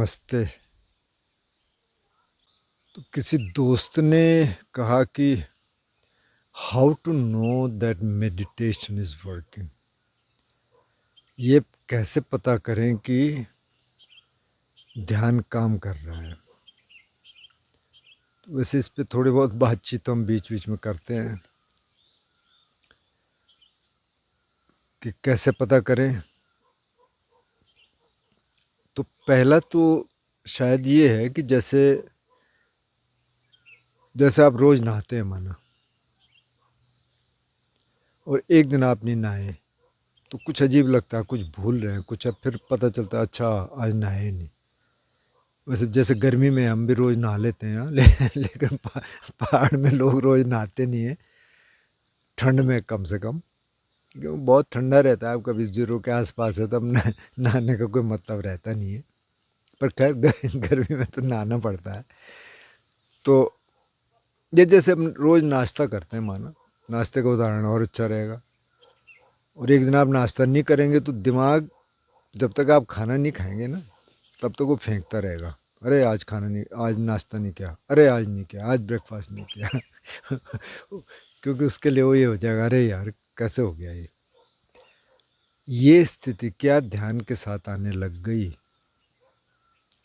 नमस्ते। तो किसी दोस्त ने कहा कि how to know that meditation is working. ये कैसे पता करें कि ध्यान काम कर रहा है। तो वैसे इस पे थोड़ी बहुत बातचीत हम बीच बीच में करते हैं कि कैसे पता करें। तो पहला तो शायद ये है कि जैसे जैसे आप रोज़ नहाते हैं माना, और एक दिन आप नहीं नहाए तो कुछ अजीब लगता है, कुछ भूल रहे हैं कुछ, अब फिर पता चलता है अच्छा आज नहाए नहीं। वैसे जैसे गर्मी में हम भी रोज़ नहा लेते हैं लेकिन पहाड़ में लोग रोज़ नहाते नहीं हैं, ठंड में कम से कम, क्योंकि बहुत ठंडा रहता है। अब कभी 0 के आसपास है तब नहाने का कोई मतलब रहता नहीं है, पर खैर गर्मी में तो नहाना पड़ता है। तो ये जैसे हम रोज़ नाश्ता करते हैं माना, नाश्ते का उदाहरण और अच्छा रहेगा। और एक दिन आप नाश्ता नहीं करेंगे तो दिमाग, जब तक आप खाना नहीं खाएंगे ना तब तक वो फेंकता रहेगा, अरे आज खाना नहीं, आज नाश्ता नहीं किया, अरे आज नहीं किया, आज ब्रेकफास्ट नहीं किया क्योंकि उसके लिए वो ये हो जाएगा, अरे यार कैसे हो गया ये स्थिति क्या ध्यान के साथ आने लग गई।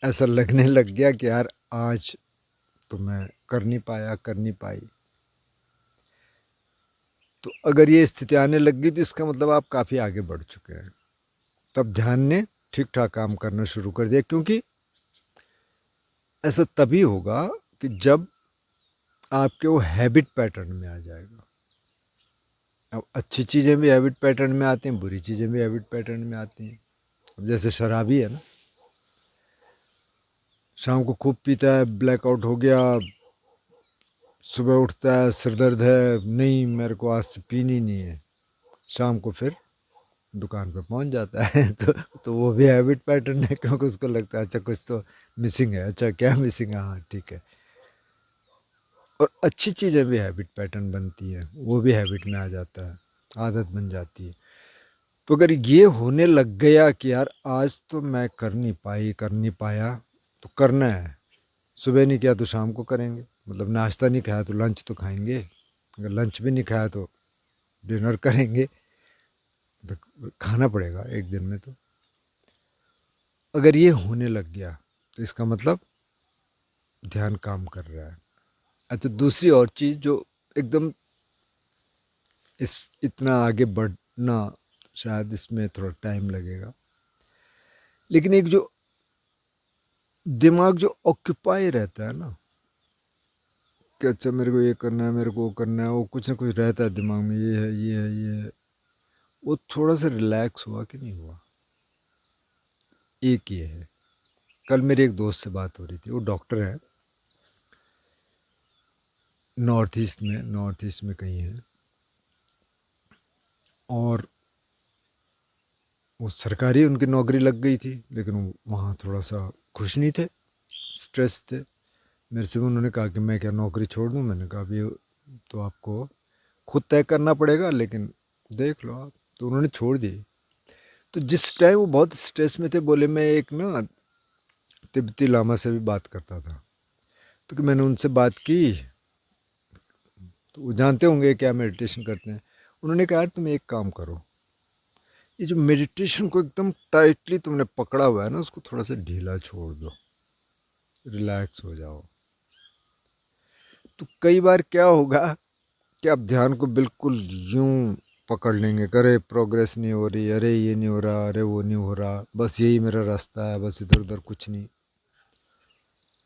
ऐसा लगने लग गया कि यार आज तो मैं कर नहीं पाया, कर नहीं पाई। तो अगर ये स्थिति आने लग गई तो इसका मतलब आप काफ़ी आगे बढ़ चुके हैं। तब ध्यान ने ठीक ठाक काम करना शुरू कर दिया, क्योंकि ऐसा तभी होगा कि जब आपके वो हैबिट पैटर्न में आ जाएगा। अब अच्छी चीज़ें भी हैबिट पैटर्न में आती हैं, बुरी चीज़ें भी हैबिट पैटर्न में आती हैं। अब जैसे शराबी है ना, शाम को खूब पीता है, ब्लैकआउट हो गया, सुबह उठता है सिर दर्द है, नहीं मेरे को आज से पीनी नहीं है, शाम को फिर दुकान पे पहुंच जाता है तो वो भी हैबिट पैटर्न है, क्योंकि उसको लगता है अच्छा कुछ तो मिसिंग है, अच्छा क्या मिसिंग है, हाँ ठीक है। और अच्छी चीज़ें भी हैबिट पैटर्न बनती हैं, वो भी हैबिट में आ जाता है, आदत बन जाती है। तो अगर ये होने लग गया कि यार आज तो मैं कर नहीं पाई, कर नहीं पाया, तो करना है। सुबह नहीं किया तो शाम को करेंगे, मतलब नाश्ता नहीं खाया तो लंच तो खाएंगे, अगर लंच भी नहीं खाया तो डिनर करेंगे, तो खाना पड़ेगा एक दिन में। तो अगर ये होने लग गया तो इसका मतलब ध्यान काम कर रहा है। अच्छा, दूसरी और चीज़ जो एकदम इस इतना आगे बढ़ना, शायद इसमें थोड़ा टाइम लगेगा, लेकिन एक जो दिमाग जो ऑक्यूपाई रहता है ना कि अच्छा मेरे को ये करना है, मेरे को वो करना है, वो कुछ ना कुछ रहता है दिमाग में, ये है ये है ये है, वो थोड़ा सा रिलैक्स हुआ कि नहीं हुआ। एक ये है, कल मेरे एक दोस्त से बात हो रही थी, वो डॉक्टर है, नॉर्थ ईस्ट में कहीं है, और वो सरकारी उनकी नौकरी लग गई थी, लेकिन वो वहाँ थोड़ा सा खुश नहीं थे, स्ट्रेस थे। मेरे से भी उन्होंने कहा कि मैं क्या नौकरी छोड़ दूँ। मैंने कहा अभी तो आपको खुद तय करना पड़ेगा, लेकिन देख लो आप। तो उन्होंने छोड़ दी। तो जिस टाइम वो बहुत स्ट्रेस में थे, बोले मैं एक ना तिब्बती लामा से भी बात करता था, तो कि मैंने उनसे बात की, तो वो जानते होंगे क्या मेडिटेशन करते हैं। उन्होंने कहा यार तुम एक काम करो, ये जो मेडिटेशन को एकदम टाइटली तुमने पकड़ा हुआ है ना, उसको थोड़ा सा ढीला छोड़ दो, रिलैक्स हो जाओ। तो कई बार क्या होगा कि आप ध्यान को बिल्कुल यूं पकड़ लेंगे, करे प्रोग्रेस नहीं हो रही, अरे ये नहीं हो रहा, अरे वो नहीं हो रहा, बस यही मेरा रास्ता है, बस इधर उधर कुछ नहीं।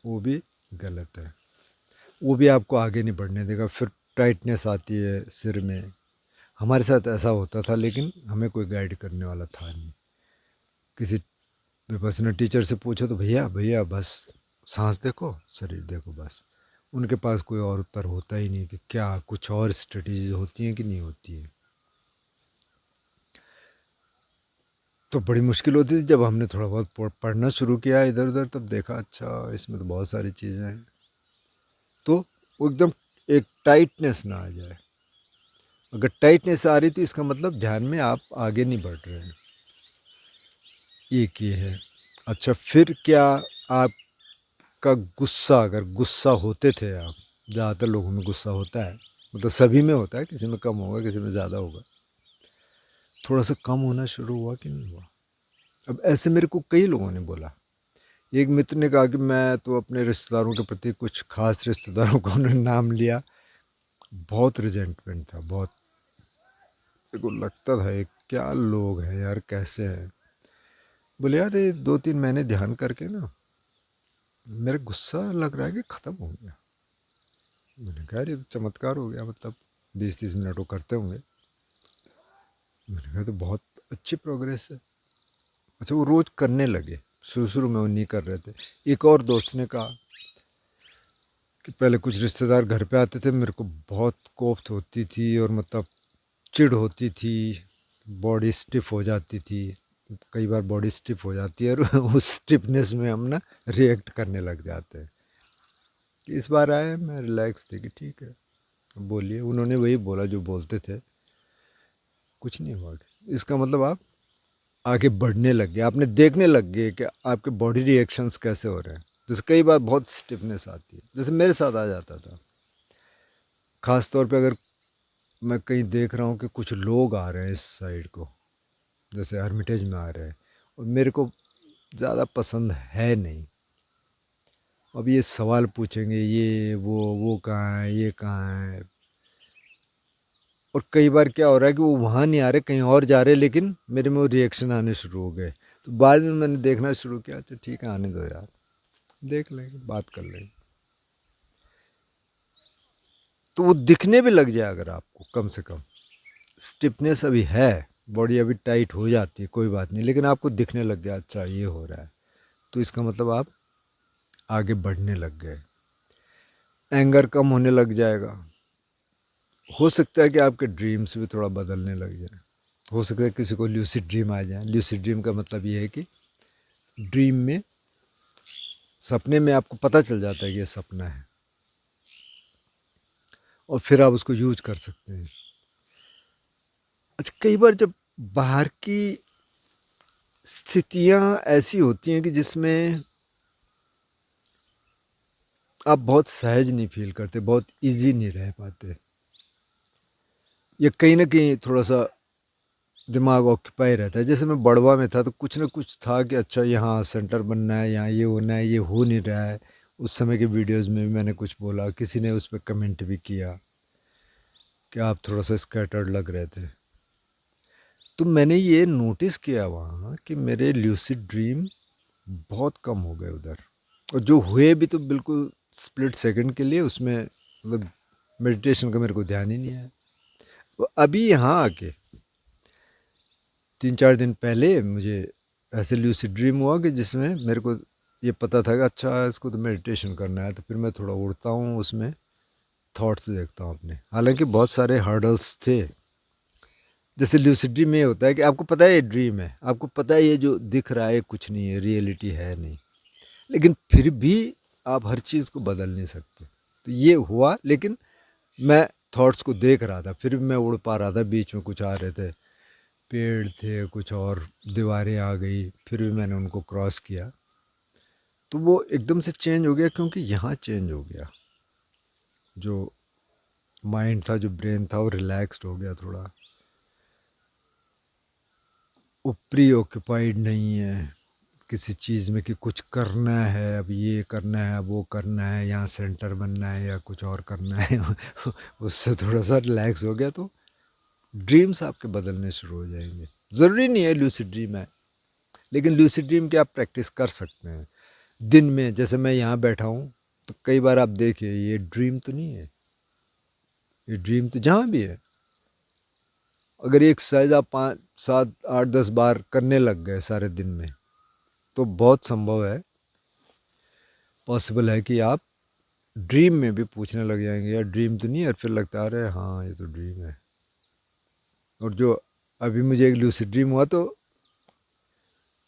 वो भी गलत है, वो भी आपको आगे नहीं बढ़ने देगा। फिर टाइटनेस आती है सिर में। हमारे साथ ऐसा होता था, लेकिन हमें कोई गाइड करने वाला था नहीं। किसी विपස්සना टीचर से पूछो तो भैया भैया बस सांस देखो, शरीर देखो, बस। उनके पास कोई और उत्तर होता ही नहीं कि क्या कुछ और स्ट्रेटजी होती हैं कि नहीं होती है। तो बड़ी मुश्किल होती थी जब हमने थोड़ा बहुत पढ़ना शुरू किया इधर उधर, तब देखा अच्छा इसमें तो बहुत सारी चीज़ें हैं। तो वो एकदम एक टाइटनेस ना आ जाए। अगर टाइटनेस आ रही तो इसका मतलब ध्यान में आप आगे नहीं बढ़ रहे हैं। एक ये है। अच्छा, फिर क्या आपका गुस्सा, अगर गुस्सा होते थे आप, ज़्यादातर लोगों में गुस्सा होता है, मतलब सभी में होता है, किसी में कम होगा किसी में ज़्यादा होगा, थोड़ा सा कम होना शुरू हुआ कि नहीं हुआ? अब ऐसे मेरे को कई लोगों ने बोला। एक मित्र ने कहा कि मैं तो अपने रिश्तेदारों के प्रति, कुछ खास रिश्तेदारों का उन्होंने नाम लिया, बहुत रिजेंटमेंट था, बहुत। मेरे को लगता था ये क्या लोग हैं यार, कैसे हैं। बोले यार ये 2-3 महीने ध्यान करके ना मेरा गुस्सा लग रहा है कि ख़त्म हो गया। मैंने कहा ये तो चमत्कार हो गया, मतलब 20-30 मिनट वो करते होंगे। मैंने कहा तो बहुत अच्छी प्रोग्रेस है। अच्छा, वो रोज़ करने लगे, शुरू शुरू में वो नहीं कर रहे थे। एक और दोस्त ने कहा कि पहले कुछ रिश्तेदार घर पे आते थे, मेरे को बहुत कोफ्त होती थी और मतलब चिढ़ होती थी, बॉडी स्टिफ हो जाती थी। कई बार बॉडी स्टिफ हो जाती है और उस स्टिफनेस में हम ना रिएक्ट करने लग जाते हैं। इस बार आए, मैं रिलैक्स थे कि ठीक है बोलिए। उन्होंने वही बोला जो बोलते थे, कुछ नहीं हुआ। इसका मतलब आप आगे बढ़ने लग गए, आपने देखने लग गए कि आपके बॉडी रिएक्शंस कैसे हो रहे हैं। जैसे कई बार बहुत स्टिफनेस आती है, जैसे मेरे साथ आ जाता था। ख़ास तौर पे अगर मैं कहीं देख रहा हूँ कि कुछ लोग आ रहे हैं इस साइड को, जैसे हर्मिटेज में आ रहे हैं, और मेरे को ज़्यादा पसंद है नहीं। अब ये सवाल पूछेंगे, ये वो कहाँ है, ये कहाँ है। और कई बार क्या हो रहा है कि वो वहाँ नहीं आ रहे, कहीं और जा रहे, लेकिन मेरे में वो रिएक्शन आने शुरू हो गए। तो बाद में मैंने देखना शुरू किया, अच्छा ठीक है आने दो यार, देख लेंगे, बात कर लेंगे। तो वो दिखने भी लग जाए अगर आपको, कम से कम स्टिफनेस अभी है, बॉडी अभी टाइट हो जाती है, कोई बात नहीं, लेकिन आपको दिखने लग गया अच्छा ये हो रहा है, तो इसका मतलब आप आगे बढ़ने लग गए। एंगर कम होने लग जाएगा। हो सकता है कि आपके ड्रीम्स भी थोड़ा बदलने लग जाए। हो सकता है किसी को ल्यूसिड ड्रीम आ जाए। ल्यूसिड ड्रीम का मतलब ये है कि ड्रीम में, सपने में आपको पता चल जाता है कि ये सपना है, और फिर आप उसको यूज कर सकते हैं। अच्छा, कई बार जब बाहर की स्थितियां ऐसी होती हैं कि जिसमें आप बहुत सहज नहीं फील करते, बहुत इजी नहीं रह पाते, या कहीं ना कहीं थोड़ा सा दिमाग ऑक्यूपाई रहता है। जैसे मैं बड़वा में था तो कुछ ना कुछ था कि अच्छा यहाँ सेंटर बनना है, यहाँ ये होना है, ये हो नहीं रहा है। उस समय के वीडियोस में भी मैंने कुछ बोला, किसी ने उस पर कमेंट भी किया कि आप थोड़ा सा स्कैटर्ड लग रहे थे। तो मैंने ये नोटिस किया वहाँ कि मेरे ल्यूसिड ड्रीम बहुत कम हो गए उधर, और जो हुए भी तो बिल्कुल स्प्लिट सेकंड के लिए, उसमें मतलब मेडिटेशन का मेरे को ध्यान ही नहीं आया। तो अभी यहाँ आके 3-4 दिन पहले मुझे ऐसे ल्यूसिड ड्रीम हुआ कि जिसमें मेरे को ये पता था कि अच्छा इसको तो मेडिटेशन करना है। तो फिर मैं थोड़ा उड़ता हूँ उसमें, थॉट्स देखता हूँ अपने, हालांकि बहुत सारे हर्डल्स थे। जैसे ल्यूसिड ड्रीम में होता है कि आपको पता है ये ड्रीम है, आपको पता है ये जो दिख रहा है कुछ नहीं है, रियलिटी है नहीं, लेकिन फिर भी आप हर चीज़ को बदल नहीं सकते। तो ये हुआ, लेकिन मैं थॉट्स को देख रहा था, फिर भी मैं उड़ पा रहा था। बीच में कुछ आ रहे थे, पेड़ थे कुछ, और दीवारें आ गई, फिर भी मैंने उनको क्रॉस किया। तो वो एकदम से चेंज हो गया, क्योंकि यहाँ चेंज हो गया। जो माइंड था, जो ब्रेन था, वो रिलैक्स्ड हो गया थोड़ा, वो प्री ऑक्यूपाइड नहीं है किसी चीज़ में कि कुछ करना है, अब ये करना है, अब वो करना है, यहाँ सेंटर बनना है या कुछ और करना है। उससे थोड़ा सा रिलैक्स हो गया, तो ड्रीम्स आपके बदलने शुरू हो जाएंगे। ज़रूरी नहीं है लूसिड ड्रीम है, लेकिन लूसिड ड्रीम की आप प्रैक्टिस कर सकते हैं दिन में। जैसे मैं यहाँ बैठा हूँ, तो कई बार आप देखिए ये ड्रीम तो नहीं है, ये ड्रीम तो जहाँ भी है। अगर एक साइज आप 5-7-8-10 बार करने लग गए सारे दिन में, तो बहुत संभव है, पॉसिबल है कि आप ड्रीम में भी पूछने लग जाएंगे यार ड्रीम तो नहीं है, और फिर लगता है अरे हाँ ये तो ड्रीम है। और जो अभी मुझे एक लूसिड ड्रीम हुआ, तो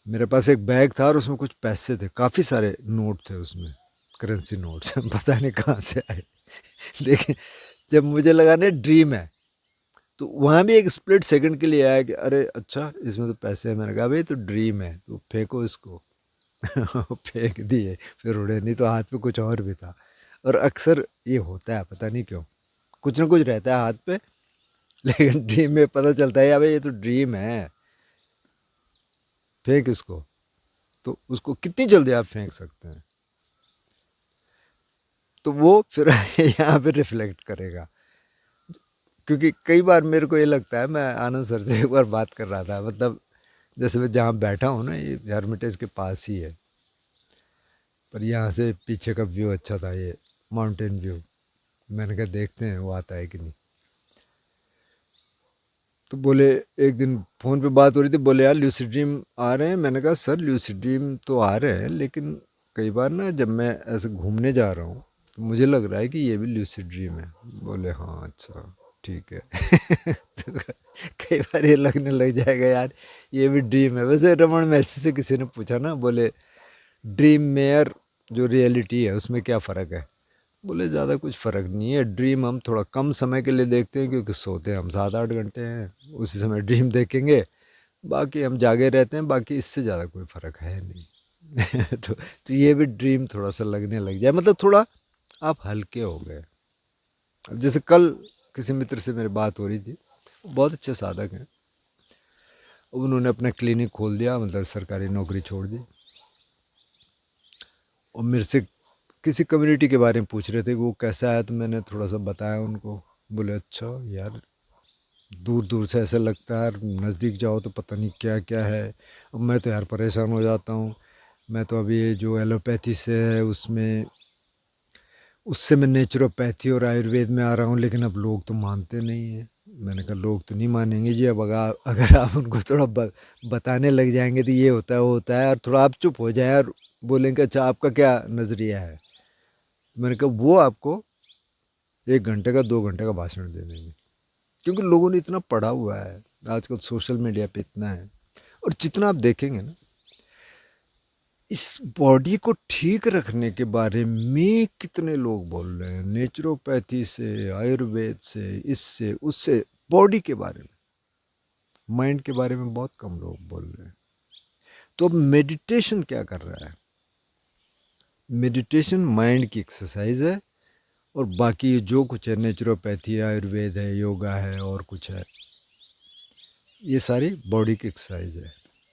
मेरे पास एक बैग था और उसमें कुछ पैसे थे, काफ़ी सारे नोट थे उसमें, करेंसी नोट्स। पता नहीं कहाँ से आए। लेकिन जब मुझे लगा ना ड्रीम है, तो वहाँ भी एक स्प्लिट सेकंड के लिए आया कि अरे अच्छा इसमें तो पैसे हैं। मैंने कहा भाई तो ड्रीम है, तो फेंको इसको। फेंक दिए, फिर उड़े, नहीं तो हाथ में कुछ और भी था। और अक्सर ये होता है, पता नहीं क्यों, कुछ ना कुछ रहता है हाथ पे, लेकिन ड्रीम में पता चलता है अबे ये तो ड्रीम है, फेंक इसको। तो उसको कितनी जल्दी आप फेंक सकते हैं, तो वो फिर यहाँ पे रिफ्लेक्ट करेगा। क्योंकि कई बार मेरे को ये लगता है, मैं आनंद सर से एक बार बात कर रहा था, मतलब जैसे मैं जहाँ बैठा हूँ ना, ये हर्मिटेज के पास ही है, पर यहाँ से पीछे का व्यू अच्छा था, ये माउंटेन व्यू। मैंने कहा देखते हैं वो आता है कि नहीं। तो बोले, एक दिन फ़ोन पे बात हो रही थी, बोले यार ल्यूसिड ड्रीम आ रहे हैं। मैंने कहा सर ल्यूसिड ड्रीम तो आ रहे हैं, लेकिन कई बार ना जब मैं ऐसे घूमने जा रहा हूँ तो मुझे लग रहा है कि ये भी ल्यूसिड ड्रीम है। बोले हाँ अच्छा ठीक है। तो कई बार ये लगने लग जाएगा यार ये भी ड्रीम है। वैसे रमन महर्षि से किसी ने पूछा ना, बोले ड्रीम में और जो रियलिटी है उसमें क्या फ़र्क है। बोले ज़्यादा कुछ फ़र्क नहीं है, ड्रीम हम थोड़ा कम समय के लिए देखते हैं, क्योंकि सोते हैं हम 7-8 घंटे हैं, उसी समय ड्रीम देखेंगे, बाकी हम जागे रहते हैं, बाकी इससे ज़्यादा कोई फ़र्क है नहीं। तो ये भी ड्रीम थोड़ा सा लगने लग जाए, मतलब थोड़ा आप हल्के हो गए। अब जैसे कल किसी मित्र से मेरी बात हो रही थी, बहुत अच्छे साधक हैं, उन्होंने अपना क्लिनिक खोल दिया, मतलब सरकारी नौकरी छोड़ दी, और मेरे से किसी कम्युनिटी के बारे में पूछ रहे थे कि वो कैसा है, तो मैंने थोड़ा सा बताया उनको। बोले अच्छा यार, दूर दूर से ऐसा लगता है, नज़दीक जाओ तो पता नहीं क्या क्या है। अब मैं तो यार परेशान हो जाता हूँ। मैं तो अभी ये जो एलोपैथी से है उसमें, उससे मैं नेचुरोपैथी और आयुर्वेद में आ रहा हूँ, लेकिन अब लोग तो मानते नहीं हैं। मैंने कहा लोग तो नहीं मानेंगे जी, अब अगर अगर आप उनको थोड़ा बताने लग जाएंगे तो ये होता है वो होता है, और थोड़ा आप चुप हो जाएं और बोलेंगे अच्छा आपका क्या नज़रिया है, मैंने कहा वो आपको 1 घंटे का 2 घंटे का भाषण दे देंगे। क्योंकि लोगों ने इतना पढ़ा हुआ है, आजकल सोशल मीडिया पे इतना है, और जितना आप देखेंगे ना, इस बॉडी को ठीक रखने के बारे में कितने लोग बोल रहे हैं, नेचुरोपैथी से, आयुर्वेद से, इससे उससे, बॉडी के बारे में, माइंड के बारे में बहुत कम लोग बोल रहे हैं। तो अब मेडिटेशन क्या कर रहा है, मेडिटेशन माइंड की एक्सरसाइज है, और बाकी जो कुछ है नेचुरोपैथी है, आयुर्वेद है, योगा है, और कुछ है, ये सारी बॉडी की एक्सरसाइज है।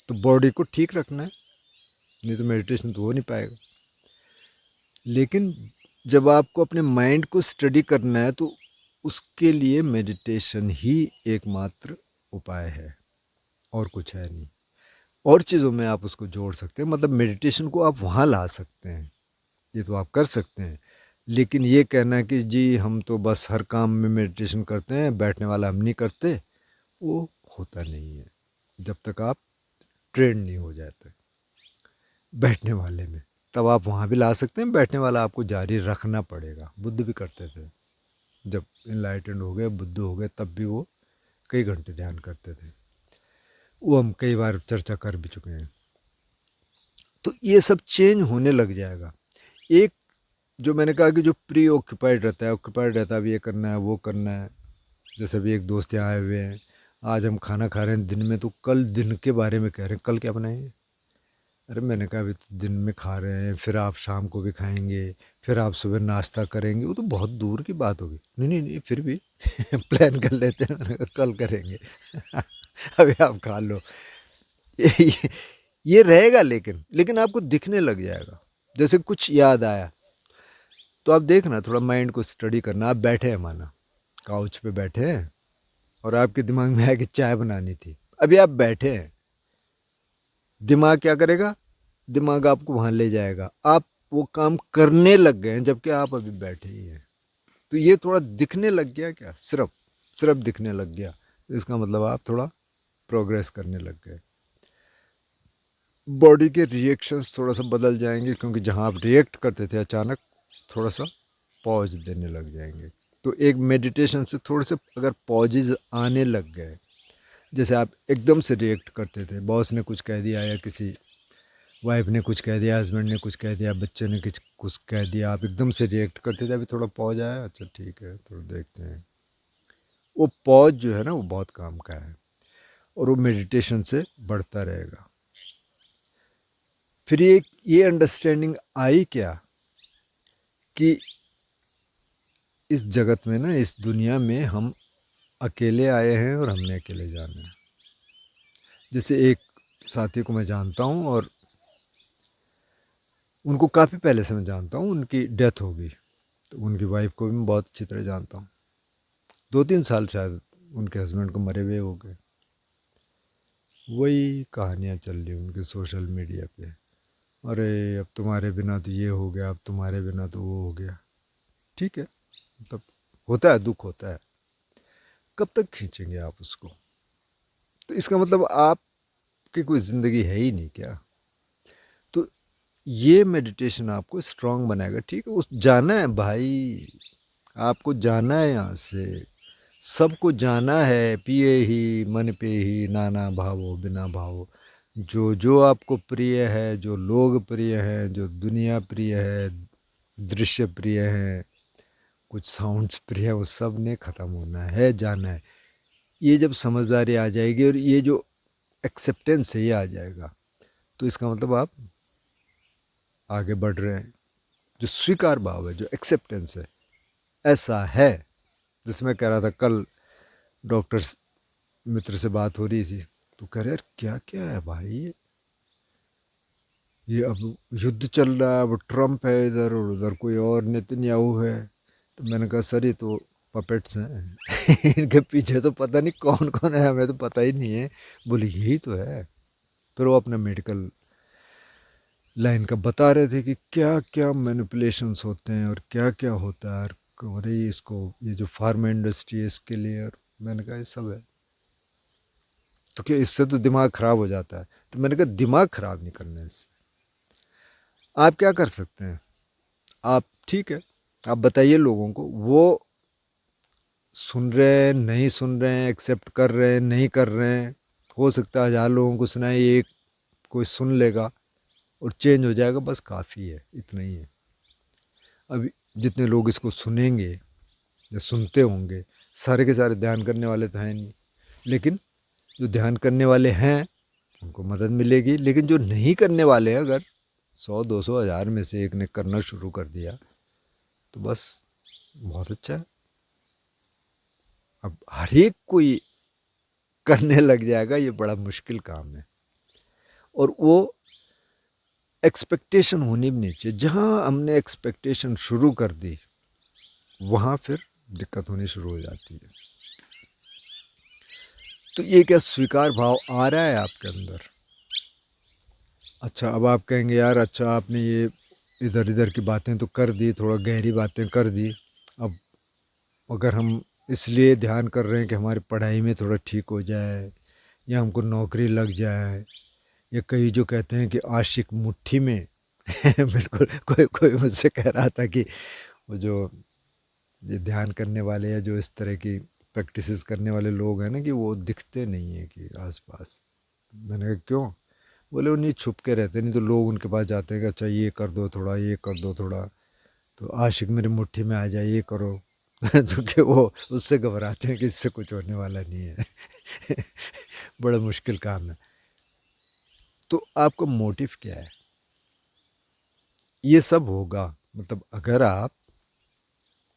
तो बॉडी को ठीक रखना है, नहीं तो मेडिटेशन तो हो नहीं पाएगा। लेकिन जब आपको अपने माइंड को स्टडी करना है तो उसके लिए मेडिटेशन ही एकमात्र उपाय है, और कुछ है नहीं। और चीज़ों में आप उसको जोड़ सकते हैं, मतलब मेडिटेशन को आप वहाँ ला सकते हैं, ये तो आप कर सकते हैं। लेकिन ये कहना कि जी हम तो बस हर काम में मेडिटेशन करते हैं, बैठने वाला हम नहीं करते, वो होता नहीं है जब तक आप ट्रेंड नहीं हो जाते बैठने वाले में। तब आप वहाँ भी ला सकते हैं, बैठने वाला आपको जारी रखना पड़ेगा। बुद्ध भी करते थे, जब इनलाइटेंड हो गए, बुद्ध हो गए, तब भी वो कई घंटे ध्यान करते थे। वो हम कई बार चर्चा कर भी चुके हैं। तो ये सब चेंज होने लग जाएगा। एक जो मैंने कहा कि जो प्री ऑक्यूपाइड रहता है, ऑक्यूपाइड रहता है, अब ये करना है वो करना है। जैसे अभी एक दोस्त यहाँ आए हुए हैं, आज हम खाना खा रहे हैं दिन में, तो कल दिन के बारे में कह रहे हैं कल क्या बनाएंगे। अरे मैंने कहा अभी तो दिन में खा रहे हैं, फिर आप शाम को भी खाएंगे, फिर आप सुबह नाश्ता करेंगे, वो तो बहुत दूर की बात होगी। नहीं नहीं नहीं, फिर भी प्लान कर लेते हैं। मैंने कहा कल करेंगे। अभी आप खा लो। ये, ये रहेगा, लेकिन आपको दिखने लग जाएगा। जैसे कुछ याद आया तो आप देखना, थोड़ा माइंड को स्टडी करना। आप बैठे हैं, माना काउच पे बैठे हैं, और आपके दिमाग में आया कि चाय बनानी थी। अभी आप बैठे हैं, दिमाग क्या करेगा, दिमाग आपको वहाँ ले जाएगा, आप वो काम करने लग गए हैं, जबकि आप अभी बैठे ही हैं। तो ये थोड़ा दिखने लग गया, क्या सिर्फ सिर्फ दिखने लग गया, तो इसका मतलब आप थोड़ा प्रोग्रेस करने लग गए। बॉडी के रिएक्शंस थोड़ा सा बदल जाएंगे, क्योंकि जहाँ आप रिएक्ट करते थे अचानक, थोड़ा सा पॉज देने लग जाएंगे। तो एक मेडिटेशन से थोड़े से अगर पॉजेज आने लग गए, जैसे आप एकदम से रिएक्ट करते थे, बॉस ने कुछ कह दिया, या किसी वाइफ ने कुछ कह दिया, हस्बैंड ने कुछ कह दिया, बच्चे ने कुछ कुछ कह दिया, आप एकदम से रिएक्ट करते थे, अभी थोड़ा पॉज आया, अच्छा ठीक है थोड़ा देखते हैं। वो पॉज जो है ना, वो बहुत काम का है, और वो मेडिटेशन से बढ़ता रहेगा। फिर ये अंडरस्टैंडिंग आई क्या कि इस जगत में ना, इस दुनिया में हम अकेले आए हैं और हमने अकेले जाना है। जैसे एक साथी को मैं जानता हूँ और उनको काफ़ी पहले से मैं जानता हूँ, उनकी डेथ हो गई। तो उनकी वाइफ को भी मैं बहुत अच्छी तरह जानता हूँ। 2-3 साल शायद उनके हस्बैंड को मरे हुए हो गए। वही कहानियाँ चल रही उनके सोशल मीडिया पे, अरे अब तुम्हारे बिना तो ये हो गया, अब तुम्हारे बिना तो वो हो गया। ठीक है, मतलब होता है, दुख होता है, कब तक खींचेंगे आप उसको? तो इसका मतलब आपकी कोई ज़िंदगी है ही नहीं क्या? तो ये मेडिटेशन आपको स्ट्रांग बनाएगा। ठीक है, उस जाना है भाई, आपको जाना है यहाँ से, सबको जाना है। पिए ही मन पे ही नाना भावो बिना भावो। जो जो आपको प्रिय है, जो लोग प्रिय हैं, जो दुनिया प्रिय है, दृश्य प्रिय हैं, कुछ साउंड्स प्रिय है, वो सब ने ख़त्म होना है, जाना है। ये जब समझदारी आ जाएगी और ये जो एक्सेप्टेंस है ये आ जाएगा, तो इसका मतलब आप आगे बढ़ रहे हैं। जो स्वीकार भाव है, जो एक्सेप्टेंस है, ऐसा है। जिसमें कह रहा था कल, डॉक्टर मित्र से बात हो रही थी, तो कह रहे यार क्या क्या है भाई, ये अब युद्ध चल रहा है, अब ट्रम्प है इधर और उधर कोई और नेतन्याहू है। तो मैंने कहा सर ये तो पपेट्स हैं इनके पीछे तो पता नहीं कौन कौन है, हमें तो पता ही नहीं है। बोले यही तो है। फिर वो अपना मेडिकल लाइन का बता रहे थे कि क्या क्या मैनिपुलेशंस होते हैं और क्या क्या होता है, और अरे इसको, ये जो फार्मा इंडस्ट्री है इसके लिए। और मैंने कहा ये सब है, तो क्या इससे तो दिमाग ख़राब हो जाता है। तो मैंने कहा दिमाग ख़राब नहीं करना है इससे। आप क्या कर सकते हैं? आप ठीक है, आप बताइए लोगों को, वो सुन रहे हैं नहीं सुन रहे हैं, एक्सेप्ट कर रहे हैं नहीं कर रहे हैं। हो सकता है 1000 लोगों को सुनाए, एक कोई सुन लेगा और चेंज हो जाएगा, बस काफ़ी है, इतना ही है। अभी जितने लोग इसको सुनेंगे या सुनते होंगे, सारे के सारे ध्यान करने वाले तो हैं नहीं, लेकिन जो ध्यान करने वाले हैं उनको मदद मिलेगी। लेकिन जो नहीं करने वाले हैं, अगर 100, 200, 1000 में से एक ने करना शुरू कर दिया तो बस बहुत अच्छा है। अब हर एक कोई करने लग जाएगा, ये बड़ा मुश्किल काम है। और वो एक्सपेक्टेशन होनी भी नहीं चाहिए। जहाँ हमने एक्सपेक्टेशन शुरू कर दी, वहाँ फिर दिक्कत होनी शुरू हो जाती है। तो ये क्या स्वीकार भाव आ रहा है आपके अंदर? अच्छा, अब आप कहेंगे यार अच्छा आपने ये इधर इधर की बातें तो कर दी, थोड़ा गहरी बातें कर दी। अब अगर हम इसलिए ध्यान कर रहे हैं कि हमारी पढ़ाई में थोड़ा ठीक हो जाए या हमको नौकरी लग जाए, या कई जो कहते हैं कि आशिक मुट्ठी में बिल्कुल, कोई कोई मुझसे कह रहा था कि वो जो ये ध्यान करने वाले या जो इस तरह की प्रैक्टिसेस करने वाले लोग हैं ना, कि वो दिखते नहीं है कि आसपास। मैंने कहा क्यों? बोले उन्हीं छुप के रहते, नहीं तो लोग उनके पास जाते हैं कि अच्छा ये कर दो थोड़ा, ये कर दो थोड़ा, तो आशिक मेरी मुट्ठी में आ जाए, ये करो तो कि वो उससे घबराते हैं कि इससे कुछ होने वाला नहीं है बड़ा मुश्किल काम है। तो आपका मोटिव क्या है? ये सब होगा, मतलब अगर आप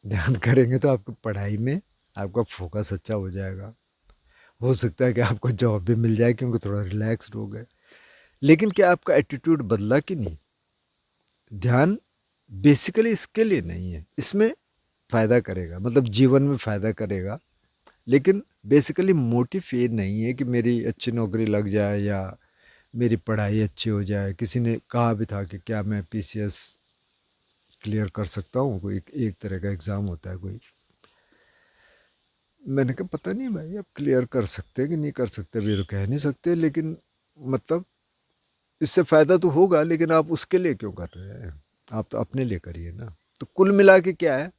ध्यान करेंगे तो आपकी पढ़ाई में आपका फोकस अच्छा हो जाएगा। हो सकता है कि आपको जॉब भी मिल जाए क्योंकि थोड़ा रिलैक्स्ड हो गए। लेकिन क्या आपका एटीट्यूड बदला कि नहीं? ध्यान बेसिकली इसके लिए नहीं है, इसमें फ़ायदा करेगा, मतलब जीवन में फ़ायदा करेगा, लेकिन बेसिकली मोटिव ये नहीं है कि मेरी अच्छी नौकरी लग जाए या मेरी पढ़ाई अच्छी हो जाए। किसी ने कहा भी था कि क्या मैं पीसीएस क्लियर कर सकता हूँ, कोई एक तरह का एग्ज़ाम होता है कोई। मैंने कहा पता नहीं भाई, आप क्लियर कर सकते कि नहीं कर सकते अभी तो कह नहीं सकते, लेकिन मतलब इससे फ़ायदा तो होगा, लेकिन आप उसके लिए क्यों कर रहे हैं? आप तो अपने लिए करिए ना। तो कुल मिला के क्या है,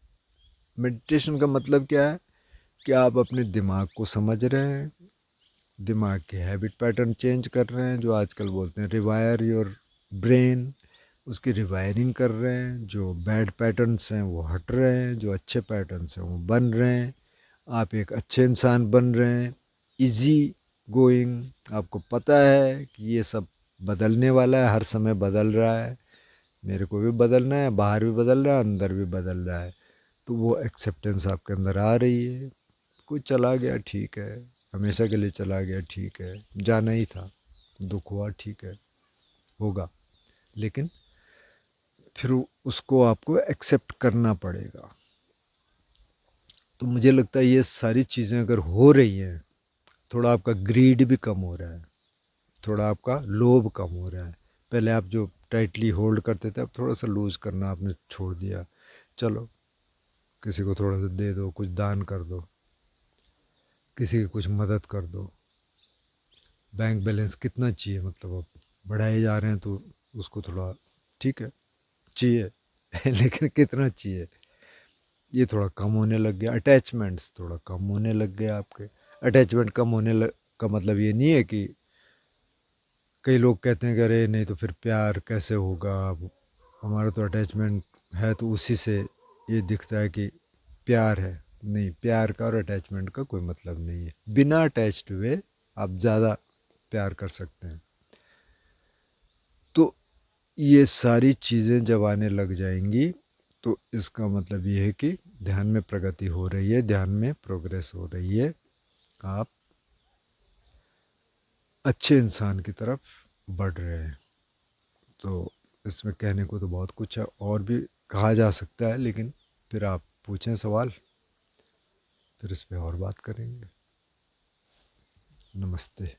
मेडिटेशन का मतलब क्या है कि आप अपने दिमाग को समझ रहे हैं, दिमाग के हैबिट पैटर्न चेंज कर रहे हैं, जो आजकल बोलते हैं रिवायर योर ब्रेन, उसकी रिवायरिंग कर रहे हैं। जो बैड पैटर्न्स हैं वो हट रहे हैं, जो अच्छे पैटर्न्स हैं वो बन रहे हैं। आप एक अच्छे इंसान बन रहे हैं, इजी गोइंग। आपको पता है कि ये सब बदलने वाला है, हर समय बदल रहा है। मेरे को भी बदलना है, बाहर भी बदल रहा है, अंदर भी बदल रहा है। तो वो एक्सेप्टेंस आपके अंदर आ रही है। कोई चला गया ठीक है, हमेशा के लिए चला गया ठीक है, जाना ही था, दुख हुआ ठीक है, होगा, लेकिन फिर उसको आपको एक्सेप्ट करना पड़ेगा। तो मुझे लगता है ये सारी चीज़ें अगर हो रही हैं, थोड़ा आपका ग्रीड भी कम हो रहा है, थोड़ा आपका लोभ कम हो रहा है। पहले आप जो टाइटली होल्ड करते थे, अब थोड़ा सा लूज़ करना आपने छोड़ दिया। चलो, किसी को थोड़ा सा दे दो, कुछ दान कर दो, किसी की कुछ मदद कर दो। बैंक बैलेंस कितना चाहिए, मतलब अब बढ़ाए जा रहे हैं तो उसको थोड़ा, ठीक है, चाहिए लेकिन कितना चाहिए, ये थोड़ा कम होने लग गया। अटैचमेंट्स थोड़ा कम होने लग गया आपके। अटैचमेंट कम होने लग का मतलब ये नहीं है कि कई लोग कहते हैं कि अरे नहीं तो फिर प्यार कैसे होगा, अब हमारा तो अटैचमेंट है तो उसी से ये दिखता है कि प्यार है। नहीं, प्यार का और अटैचमेंट का कोई मतलब नहीं है। बिना अटैच्ड हुए आप ज़्यादा प्यार कर सकते हैं। तो ये सारी चीज़ें जब आने लग जाएंगी तो इसका मतलब ये है कि ध्यान में प्रगति हो रही है, ध्यान में प्रोग्रेस हो रही है, आप अच्छे इंसान की तरफ बढ़ रहे हैं। तो इसमें कहने को तो बहुत कुछ है, और भी कहा जा सकता है, लेकिन फिर आप पूछें सवाल, फिर इस पर और बात करेंगे। नमस्ते।